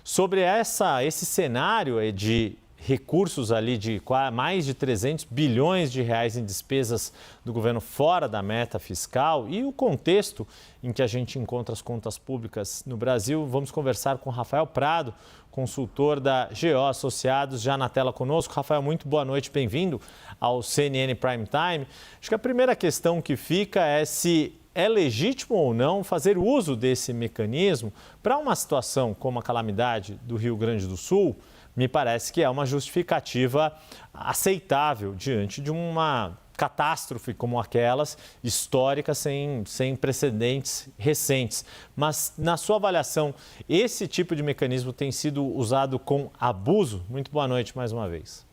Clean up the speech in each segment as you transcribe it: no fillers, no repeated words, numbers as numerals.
sobre esse cenário de recursos ali de mais de 300 bilhões de reais em despesas do governo fora da meta fiscal e o contexto em que a gente encontra as contas públicas no Brasil. Vamos conversar com Rafael Prado, consultor da GO Associados, já na tela conosco. Rafael, muito boa noite, bem-vindo ao CNN Prime Time. Acho que a primeira questão que fica é se é legítimo ou não fazer uso desse mecanismo para uma situação como a calamidade do Rio Grande do Sul. Me parece que é uma justificativa aceitável diante de uma catástrofe como aquelas, históricas, sem precedentes recentes. Mas, na sua avaliação, esse tipo de mecanismo tem sido usado com abuso? Muito boa noite mais uma vez.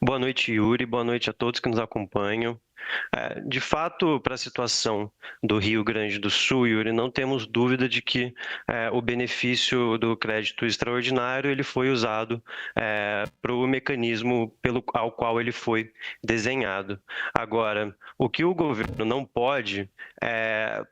Boa noite, Yuri. Boa noite a todos que nos acompanham. De fato, para a situação do Rio Grande do Sul, Yuri, não temos dúvida de que o benefício do crédito extraordinário ele foi usado para o mecanismo ao qual ele foi desenhado. Agora, o que o governo não pode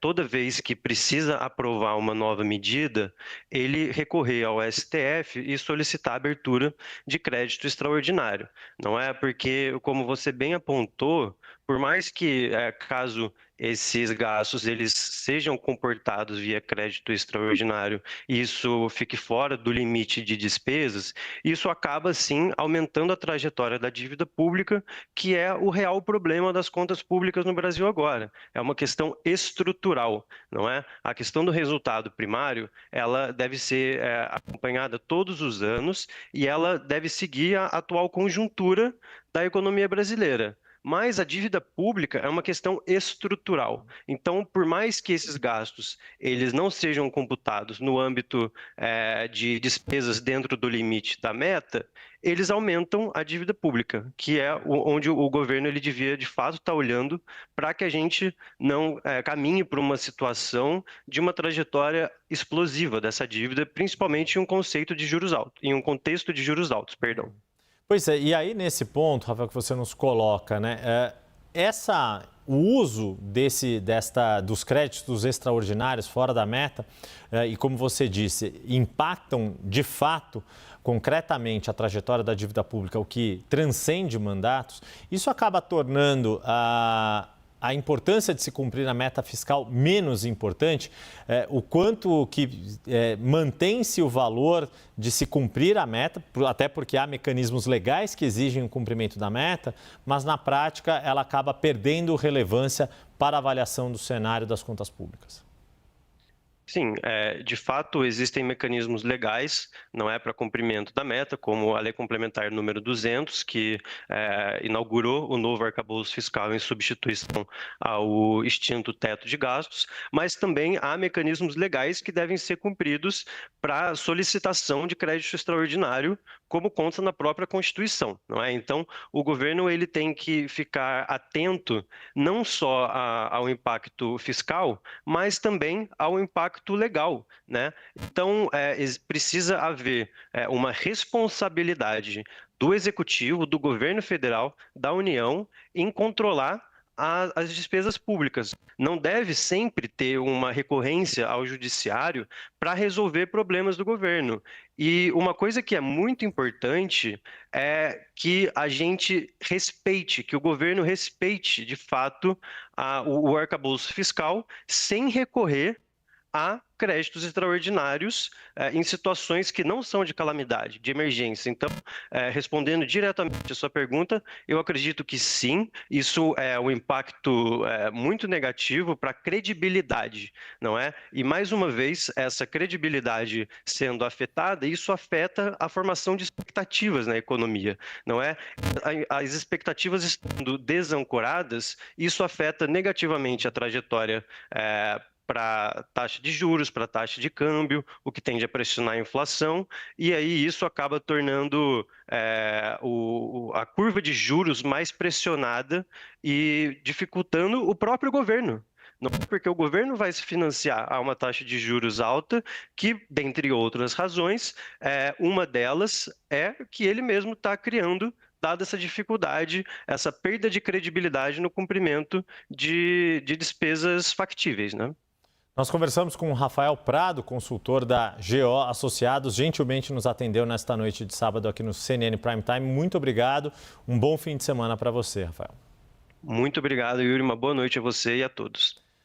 toda vez que precisa aprovar uma nova medida, ele recorrer ao STF e solicitar a abertura de crédito extraordinário. Não é porque, como você bem apontou, por mais que, caso esses gastos eles sejam comportados via crédito extraordinário e isso fique fora do limite de despesas, isso acaba, sim, aumentando a trajetória da dívida pública, que é o real problema das contas públicas no Brasil agora. É uma questão estrutural, não é? A questão do resultado primário, ela deve ser acompanhada todos os anos e ela deve seguir a atual conjuntura da economia brasileira. Mas a dívida pública é uma questão estrutural. Então, por mais que esses gastos eles não sejam computados no âmbito de despesas dentro do limite da meta, eles aumentam a dívida pública, que é onde o governo ele devia, de fato, estar olhando para que a gente não caminhe para uma situação de uma trajetória explosiva dessa dívida, principalmente em um contexto de juros altos, perdão. Pois é, e aí nesse ponto, Rafael, que você nos coloca, né, o uso dos créditos extraordinários fora da meta, e como você disse, impactam de fato, concretamente, a trajetória da dívida pública, o que transcende mandatos, isso acaba tornando a importância de se cumprir a meta fiscal menos importante, o quanto que mantém-se o valor de se cumprir a meta, até porque há mecanismos legais que exigem o cumprimento da meta, mas na prática ela acaba perdendo relevância para a avaliação do cenário das contas públicas. Sim, de fato existem mecanismos legais, não é para cumprimento da meta, como a Lei Complementar número 200, que inaugurou o novo arcabouço fiscal em substituição ao extinto teto de gastos, mas também há mecanismos legais que devem ser cumpridos para solicitação de crédito extraordinário, como consta na própria Constituição, não é? Então, o governo ele tem que ficar atento não só ao impacto fiscal, mas também ao impacto legal, né? Então, precisa haver uma responsabilidade do Executivo, do governo federal, da União, em controlar as despesas públicas. Não deve sempre ter uma recorrência ao judiciário para resolver problemas do governo. E uma coisa que é muito importante é que a gente respeite, que o governo respeite, de fato, o arcabouço fiscal sem recorrer a créditos extraordinários em situações que não são de calamidade, de emergência. Então, respondendo diretamente a sua pergunta, eu acredito que sim, isso é um impacto muito negativo para a credibilidade, não é? E, mais uma vez, essa credibilidade sendo afetada, isso afeta a formação de expectativas na economia, não é? As expectativas estando desancoradas, isso afeta negativamente a trajetória para taxa de juros, para taxa de câmbio, o que tende a pressionar a inflação, e aí isso acaba tornando a curva de juros mais pressionada e dificultando o próprio governo. Não é porque o governo vai se financiar a uma taxa de juros alta, que, dentre outras razões, uma delas é que ele mesmo está criando, dada essa dificuldade, essa perda de credibilidade no cumprimento de despesas factíveis, né? Nós conversamos com o Rafael Prado, consultor da GO Associados, gentilmente nos atendeu nesta noite de sábado aqui no CNN Prime Time. Muito obrigado, um bom fim de semana para você, Rafael. Muito obrigado, Yuri. Uma boa noite a você e a todos.